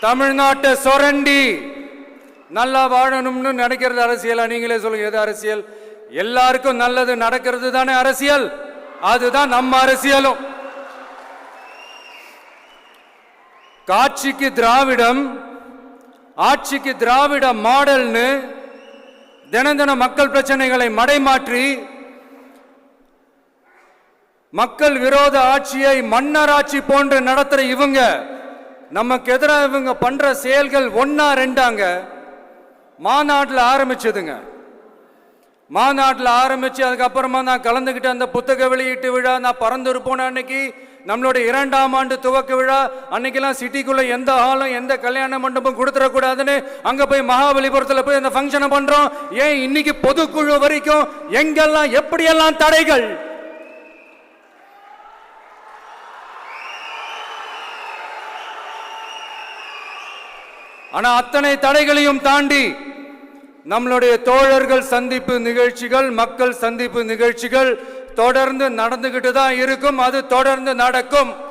தமிழ்நாட்டை சுரண்டி நல்லா வாழணும்னு நினைக்கிறது அரசியல். நீங்களே சொல்லுங்க, எது அரசியல்? எல்லாருக்கும் நல்லது நடக்கிறது தானே அரசியல். அதுதான் நம்ம அரசியலும். காட்சிக்கு திராவிடம், ஆட்சிக்கு திராவிட மாடல்னு தினம் தினம் மக்கள் பிரச்சனைகளை மடைமாற்றி மக்கள் விரோத ஆட்சியை மன்னராட்சி போன்று நடத்துற இவங்க, நமக்கு எதிராக இவங்க பண்ற செயல்கள் ஒன்னா ரெண்டாங்க. மாநாட்டில் ஆரம்பிச்சதுங்க. மாநாட்டில் ஆரம்பிச்சு அதுக்கப்புறமா நான் கலந்துக்கிட்ட அந்த புத்தக வெளியீட்டு விழா, நான் பறந்து போன அன்னைக்கு நம்மளுடைய 2ஆம் ஆண்டு துவக்க விழா அன்னைக்கெல்லாம் சிட்டிக்குள்ள எந்த ஹாலும் எந்த கல்யாண மண்டபம் கொடுத்துடக்கூடாதுன்னு அங்க போய் மகாபலிபுரத்தில் போய் அந்த ஃபங்க்ஷனை பண்றோம். ஏன் இன்னைக்கு பொதுக்குழு வரைக்கும் எங்கெல்லாம் எப்படியெல்லாம் தடைகள். ஆனா அத்தனை தடைகளையும் தாண்டி நம்மளுடைய தோழர்கள் சந்திப்பு நிகழ்ச்சிகள், மக்கள் சந்திப்பு நிகழ்ச்சிகள் தொடர்ந்து நடந்துகிட்டு தான் இருக்கும். அது தொடர்ந்து நடக்கும்.